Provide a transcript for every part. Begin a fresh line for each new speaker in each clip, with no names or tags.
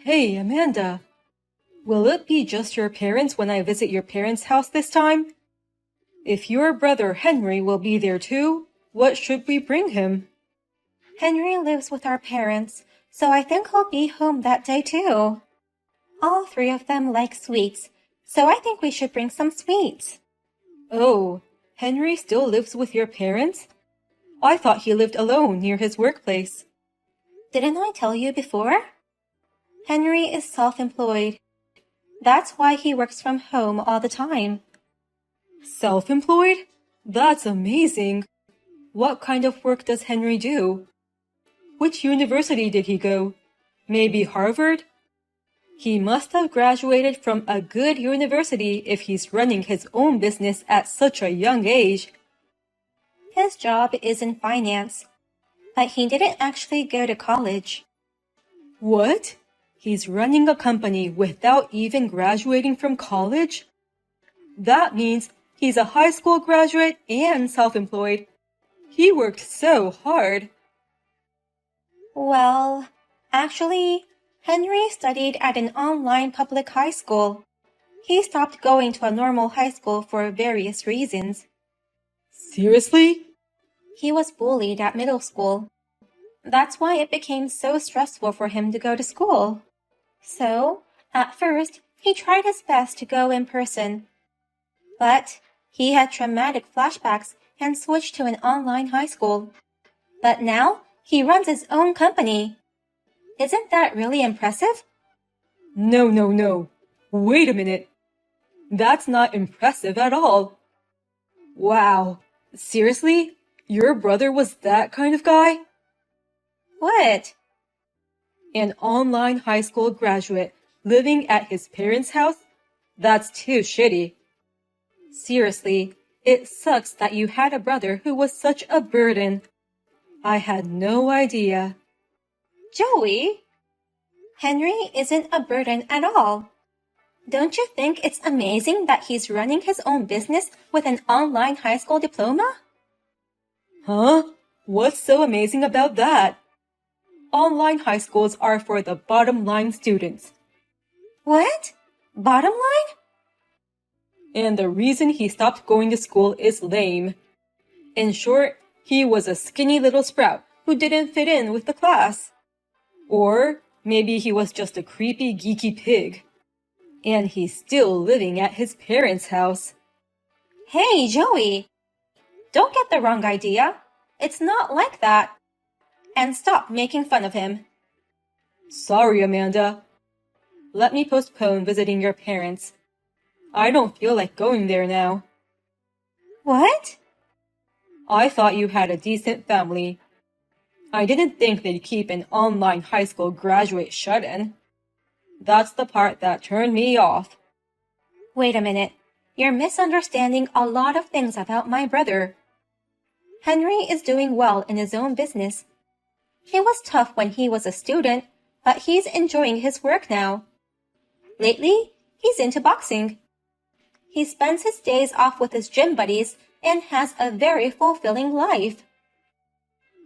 Hey, Amanda. Will it be just your parents when I visit your parents' house this time? If your brother Henry will be there too, what should we bring him?
Henry lives with our parents, so I think he'll be home that day too. All three of them like sweets, so I think we should bring some sweets.
Oh, Henry still lives with your parents? I thought he lived alone near his workplace.
Didn't I tell you before? Henry is self-employed. That's why he works from home all the time.
Self-employed? That's amazing. What kind of work does Henry do? Which university did he go? Maybe Harvard? He must have graduated from a good university if he's running his own business at such a young age.
His job is in finance, but he didn't actually go to college.
What? He's running a company without even graduating from college? That means he's a high school graduate and self-employed. He worked so hard.
Well, actually, Henry studied at an online public high school. He stopped going to a normal high school for various reasons.
Seriously?
He was bullied at middle school. That's why it became so stressful for him to go to school. So, at first, he tried his best to go in person. But he had traumatic flashbacks and switched to an online high school. But now, he runs his own company. Isn't that really impressive?
No. Wait a minute. That's not impressive at all. Wow. Seriously? Your brother was that kind of guy?
What?
An online high school graduate living at his parents' house? That's too shitty. Seriously, it sucks that you had a brother who was such a burden. I had no idea.
Joey, Henry isn't a burden at all. Don't you think it's amazing that he's running his own business with an online high school diploma?
Huh? What's so amazing about that? Online high schools are for the bottom line students.
What? Bottom line?
And the reason he stopped going to school is lame. In short, he was a skinny little sprout who didn't fit in with the class. Or maybe he was just a creepy, geeky pig. And he's still living at his parents' house.
Hey, Joey! Don't get the wrong idea. It's not like that. And stop making fun of him.
Sorry, Amanda. Let me postpone visiting your parents. I don't feel like going there now.
What?
I thought you had a decent family. I didn't think they'd keep an online high school graduate shut in. That's the part that turned me off.
Wait a minute. You're misunderstanding a lot of things about my brother. Henry is doing well in his own business. It was tough when he was a student, but he's enjoying his work now. Lately, he's into boxing. He spends his days off with his gym buddies and has a very fulfilling life.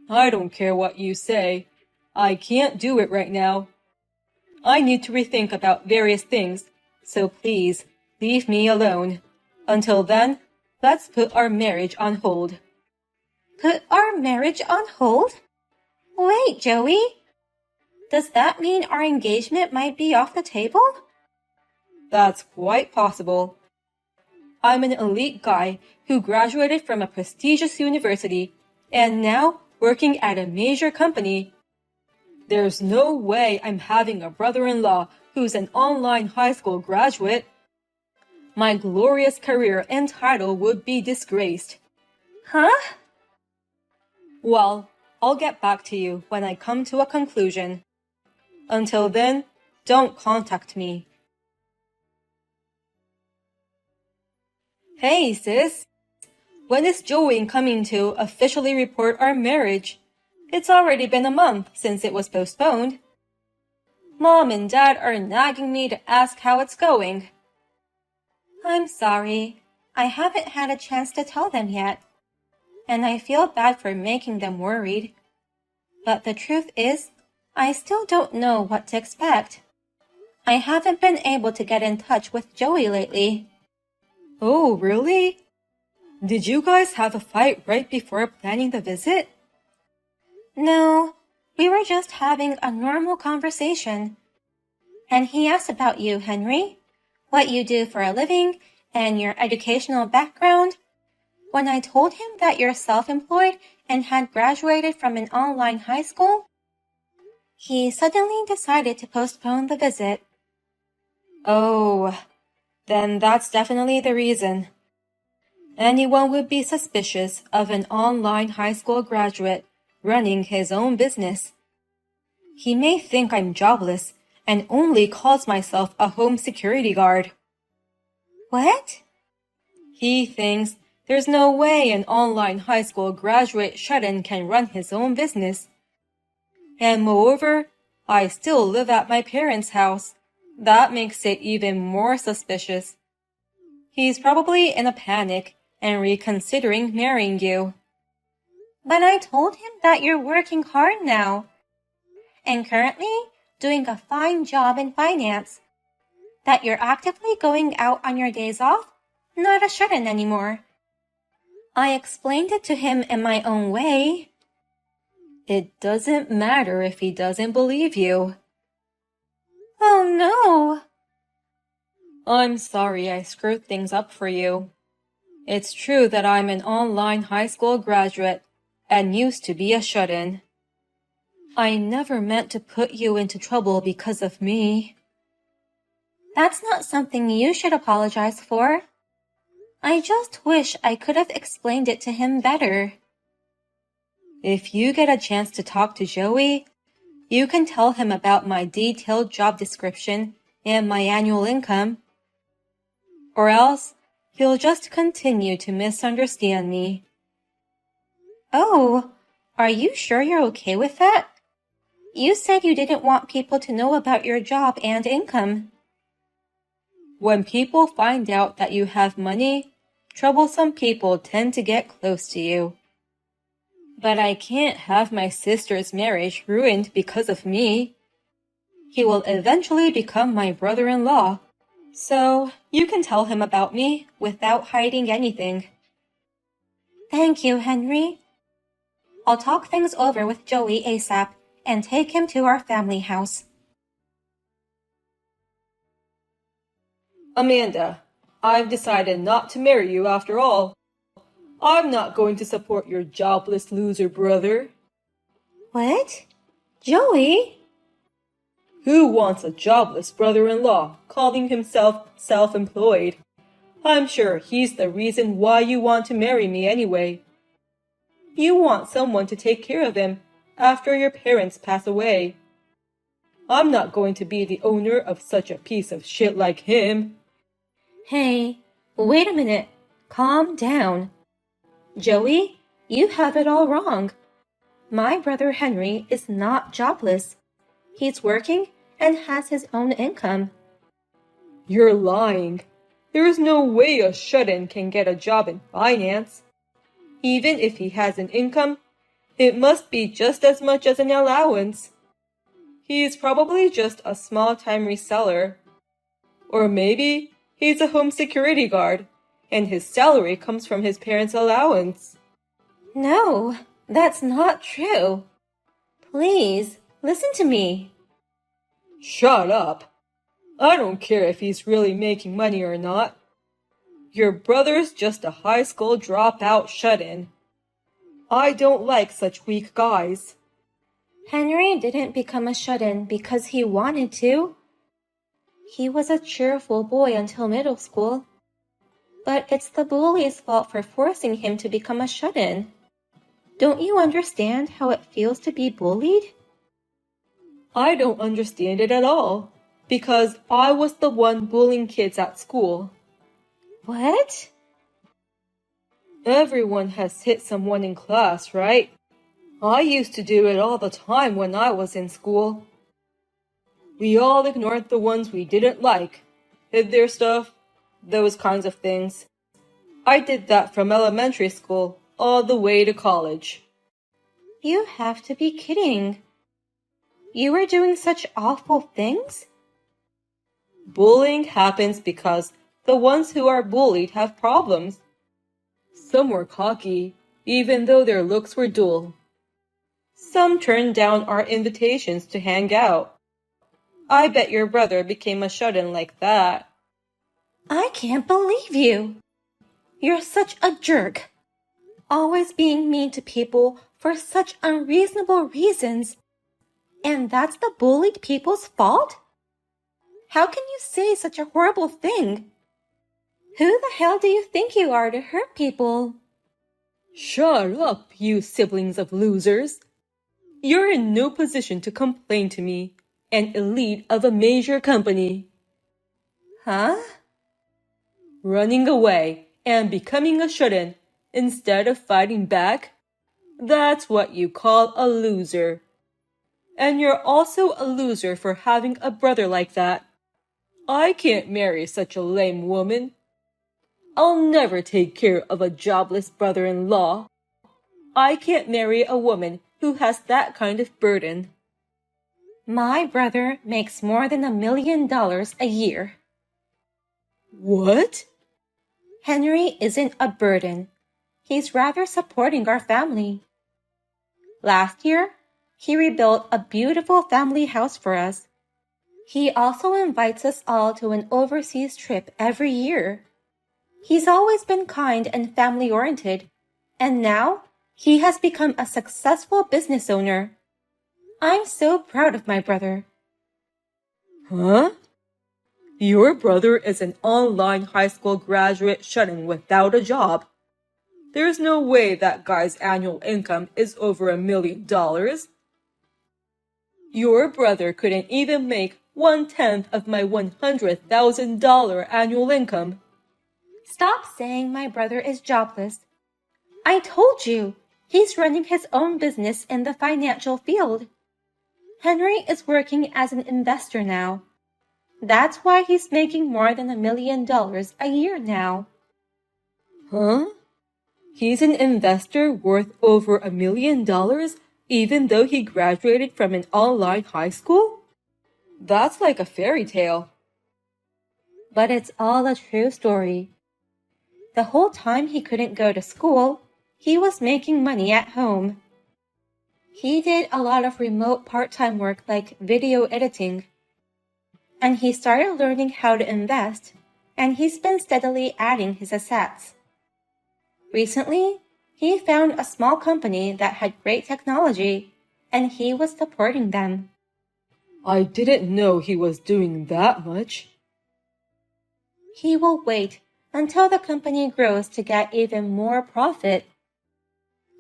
I don't care what you say. I can't do it right now. I need to rethink about various things, so please leave me alone. Until then, let's put our marriage on hold.
Put our marriage on hold? Wait, Joey. Does that mean our engagement might be off the table?
That's quite possible. I'm an elite guy who graduated from a prestigious university and now working at a major company. There's no way I'm having a brother-in-law who's an online high school graduate. My glorious career and title would be disgraced.
Huh?
Well, I'll get back to you when I come to a conclusion. Until then, don't contact me. Hey, sis. When is Joey coming to officially report our marriage? It's already been a month since it was postponed. Mom and Dad are nagging me to ask how it's going.
I'm sorry. I haven't had a chance to tell them yet. And I feel bad for making them worried. But the truth is, I still don't know what to expect. I haven't been able to get in touch with Joey lately.
Oh, really? Did you guys have a fight right before planning the visit?
No, we were just having a normal conversation. And he asked about you, Henry, what you do for a living, and your educational background. When I told him that you're self-employed and had graduated from an online high school, he suddenly decided to postpone the visit.
Oh, then that's definitely the reason. Anyone would be suspicious of an online high school graduate running his own business. He may think I'm jobless and only calls myself a home security guard.
What?
He thinks there's no way an online high school graduate shut-in can run his own business. And moreover, I still live at my parents' house. That makes it even more suspicious. He's probably in a panic and reconsidering marrying you.
But I told him that you're working hard now, and currently doing a fine job in finance, that you're actively going out on your days off, not a shut-in anymore. I explained it to him in my own way.
It doesn't matter if he doesn't believe you.
Oh no!
I'm sorry I screwed things up for you. It's true that I'm an online high school graduate and used to be a shut-in. I never meant to put you into trouble because of me.
That's not something you should apologize for. I just wish I could have explained it to him better.
If you get a chance to talk to Joey, you can tell him about my detailed job description and my annual income. Or else, he'll just continue to misunderstand me.
Oh, are you sure you're okay with that? You said you didn't want people to know about your job and income.
When people find out that you have money, troublesome people tend to get close to you. But I can't have my sister's marriage ruined because of me. He will eventually become my brother-in-law, so you can tell him about me without hiding anything.
Thank you, Henry. I'll talk things over with Joey ASAP and take him to our family house.
Amanda, I've decided not to marry you after all. I'm not going to support your jobless loser brother.
What? Joey?
Who wants a jobless brother-in-law calling himself self-employed? I'm sure he's the reason why you want to marry me anyway. You want someone to take care of him after your parents pass away. I'm not going to be the owner of such a piece of shit like him.
Hey, wait a minute. Calm down. Joey, you have it all wrong. My brother Henry is not jobless. He's working and has his own income.
You're lying. There is no way a shut-in can get a job in finance. Even if he has an income, it must be just as much as an allowance. He's probably just a small-time reseller. Or maybe he's a home security guard, and his salary comes from his parents' allowance.
No, that's not true. Please, listen to me.
Shut up. I don't care if he's really making money or not. Your brother's just a high school dropout shut-in. I don't like such weak guys.
Henry didn't become a shut-in because he wanted to. He was a cheerful boy until middle school. But it's the bully's fault for forcing him to become a shut-in. Don't you understand how it feels to be bullied?
I don't understand it at all, because I was the one bullying kids at school.
What?
Everyone has hit someone in class, right? I used to do it all the time when I was in school. We all ignored the ones we didn't like, hid their stuff, those kinds of things. I did that from elementary school all the way to college.
You have to be kidding. You were doing such awful things?
Bullying happens because the ones who are bullied have problems. Some were cocky, even though their looks were dull. Some turned down our invitations to hang out. I bet your brother became a shut-in like that.
I can't believe you. You're such a jerk. Always being mean to people for such unreasonable reasons. And that's the bullied people's fault? How can you say such a horrible thing? Who the hell do you think you are to hurt people?
Shut up, you siblings of losers. You're in no position to complain to me, an elite of a major company.
Huh?
Running away and becoming a shut-in instead of fighting back? That's what you call a loser. And you're also a loser for having a brother like that. I can't marry such a lame woman. I'll never take care of a jobless brother-in-law. I can't marry a woman who has that kind of burden.
My brother makes more than $1 million a year.
What?
Henry isn't a burden. He's rather supporting our family. Last year, he rebuilt a beautiful family house for us. He also invites us all to an overseas trip every year. He's always been kind and family-oriented, and now he has become a successful business owner. I'm so proud of my brother.
Huh? Your brother is an online high school graduate shut-in without a job. There's no way that guy's annual income is over $1 million. Your brother couldn't even make 1/10 of my $100,000 annual income.
Stop saying my brother is jobless. I told you, he's running his own business in the financial field. Henry is working as an investor now. That's why he's making more than $1 million a year now.
Huh? He's an investor worth over $1 million even though he graduated from an online high school? That's like a fairy tale.
But it's all a true story. The whole time he couldn't go to school, he was making money at home. He did a lot of remote part-time work like video editing. And he started learning how to invest, and he's been steadily adding his assets. Recently, he found a small company that had great technology, and he was supporting them.
I didn't know he was doing that much.
He will wait until the company grows to get even more profit.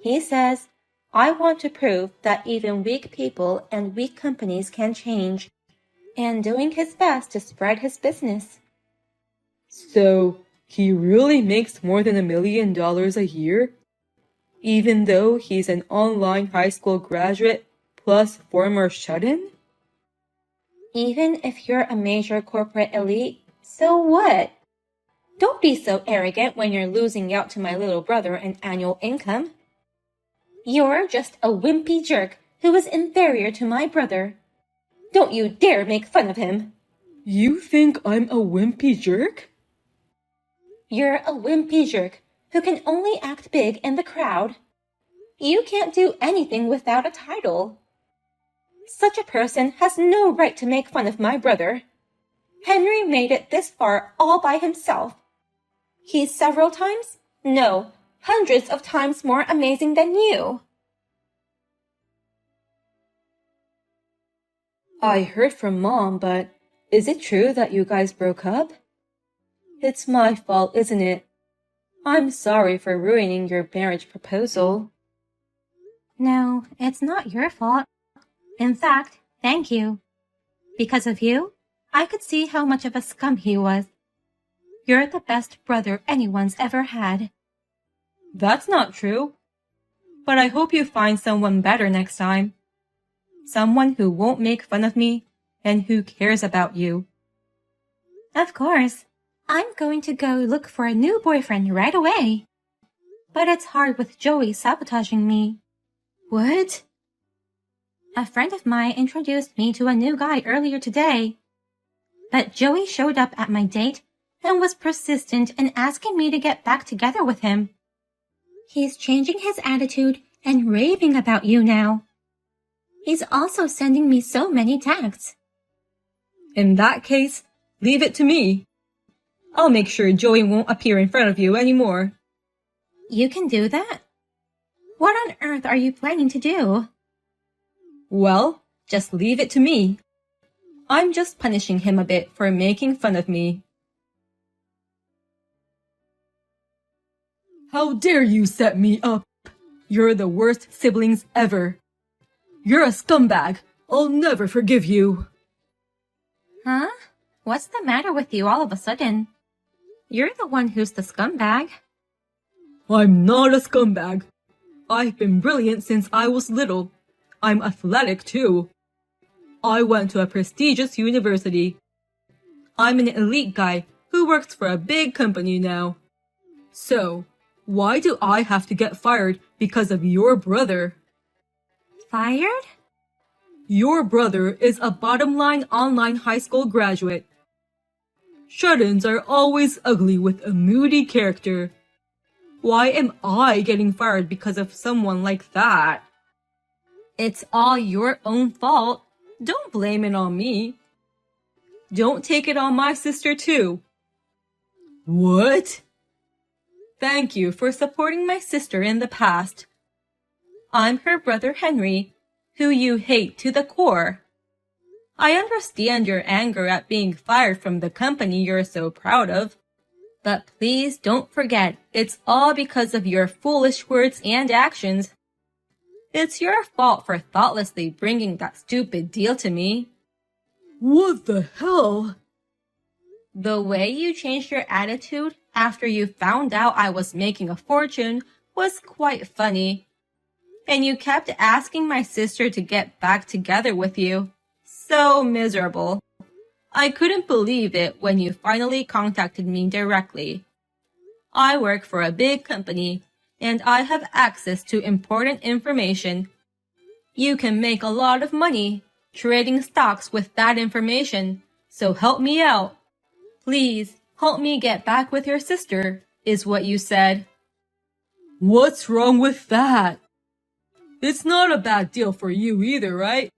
He says, I want to prove that even weak people and weak companies can change, and doing his best to spread his business.
So, he really makes more than $1 million a year? Even though he's an online high school graduate plus former shut-in?
Even if you're a major corporate elite, so what? Don't be so arrogant when you're losing out to my little brother in annual income. You're just a wimpy jerk who is inferior to my brother. Don't you dare make fun of him.
You think I'm a wimpy jerk?
You're a wimpy jerk who can only act big in the crowd. You can't do anything without a title. Such a person has no right to make fun of my brother. Henry made it this far all by himself. He's several times, no, hundreds of times more amazing than you.
I heard from Mom, but is it true that you guys broke up? It's my fault, isn't it? I'm sorry for ruining your marriage proposal.
No, it's not your fault. In fact, thank you. Because of you, I could see how much of a scum he was. You're the best brother anyone's ever had.
That's not true. But I hope you find someone better next time. Someone who won't make fun of me and who cares about you.
Of course. I'm going to go look for a new boyfriend right away. But it's hard with Joey sabotaging me.
What?
A friend of mine introduced me to a new guy earlier today. But Joey showed up at my date and was persistent in asking me to get back together with him. He's changing his attitude and raving about you now. He's also sending me so many texts.
In that case, leave it to me. I'll make sure Joey won't appear in front of you anymore.
You can do that? What on earth are you planning to do?
Well, just leave it to me. I'm just punishing him a bit for making fun of me. How dare you set me up? You're the worst siblings ever. You're a scumbag. I'll never forgive you.
Huh? What's the matter with you all of a sudden? You're the one who's the scumbag.
I'm not a scumbag. I've been brilliant since I was little. I'm athletic too. I went to a prestigious university. I'm an elite guy who works for a big company now. So, why do I have to get fired because of your brother?
Fired?
Your brother is a bottom-line online high school graduate. Shut-ins are always ugly with a moody character. Why am I getting fired because of someone like that? It's all your own fault. Don't blame it on me. Don't take it on my sister too. What? Thank you for supporting my sister in the past. I'm her brother Henry, who you hate to the core. I understand your anger at being fired from the company you're so proud of. But please don't forget, it's all because of your foolish words and actions. It's your fault for thoughtlessly bringing that stupid deal to me. What the hell? The way you changed your attitude after you found out I was making a fortune was quite funny. And you kept asking my sister to get back together with you. So miserable. I couldn't believe it when you finally contacted me directly. I work for a big company, and I have access to important information. You can make a lot of money trading stocks with that information, so help me out. Please, help me get back with your sister, is what you said. What's wrong with that? It's not a bad deal for you either, right?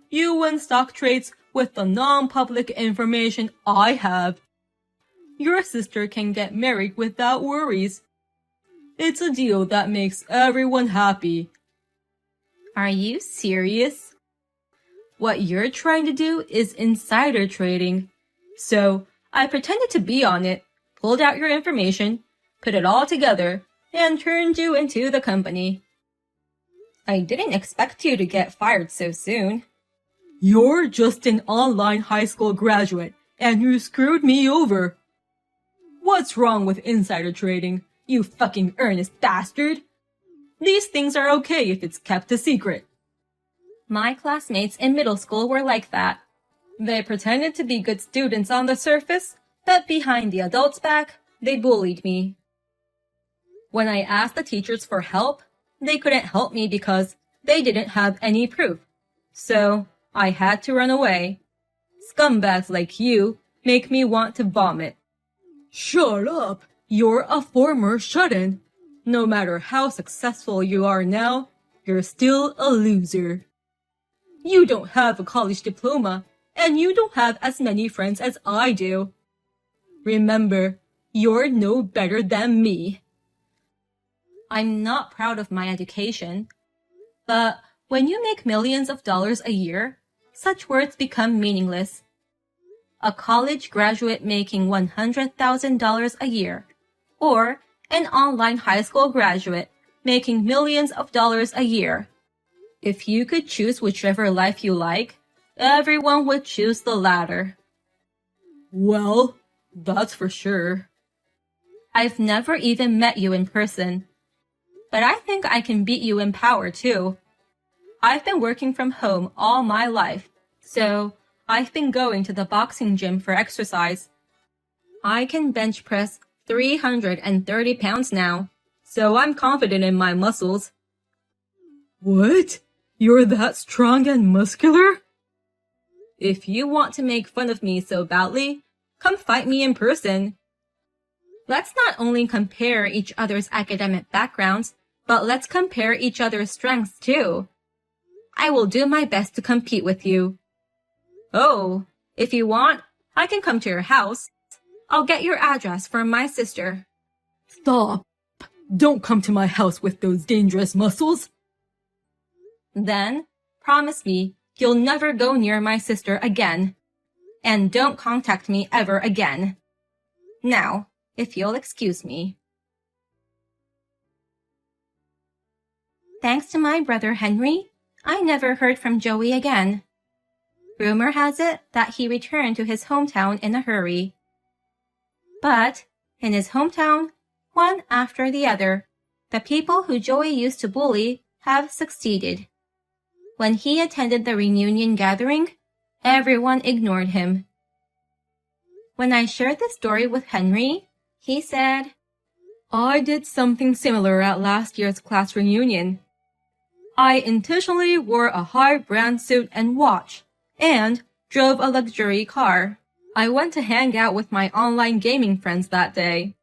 You win stock trades with the non-public information I have. Your sister can get married without worries. It's a deal that makes everyone happy. Are you serious? What you're trying to do is insider trading. So, I pretended to be on it, pulled out your information, put it all together, and turned you into the company. I didn't expect you to get fired so soon. You're just an online high school graduate, and you screwed me over. What's wrong with insider trading, you fucking earnest bastard? These things are okay if it's kept a secret. My classmates in middle school were like that. They pretended to be good students on the surface, but behind the adults' back, they bullied me. When I asked the teachers for help, they couldn't help me because they didn't have any proof. So, I had to run away. Scumbags like you make me want to vomit. Shut up! You're a former shut-in. No matter how successful you are now, you're still a loser. You don't have a college diploma, and you don't have as many friends as I do. Remember, you're no better than me. I'm not proud of my education, but when you make millions of dollars a year, such words become meaningless. A college graduate making $100,000 a year, or an online high school graduate making millions of dollars a year. If you could choose whichever life you like, everyone would choose the latter. Well, that's for sure. I've never even met you in person, but I think I can beat you in power too. I've been working from home all my life, so I've been going to the boxing gym for exercise. I can bench press 330 pounds now, so I'm confident in my muscles. What? You're that strong and muscular? If you want to make fun of me so badly, come fight me in person. Let's not only compare each other's academic backgrounds, but let's compare each other's strengths too. I will do my best to compete with you. Oh, if you want, I can come to your house. I'll get your address from my sister.
Stop. Don't come to my house with those dangerous muscles.
Then, promise me you'll never go near my sister again. And don't contact me ever again. Now, if you'll excuse me.
Thanks to my brother Henry, I never heard from Joey again. Rumor has it that he returned to his hometown in a hurry. But, in his hometown, one after the other, the people who Joey used to bully have succeeded. When he attended the reunion gathering, everyone ignored him. When I shared the story with Henry, he said,
I did something similar at last year's class reunion. I intentionally wore a high-brand suit and watch, and drove a luxury car. I went to hang out with my online gaming friends that day.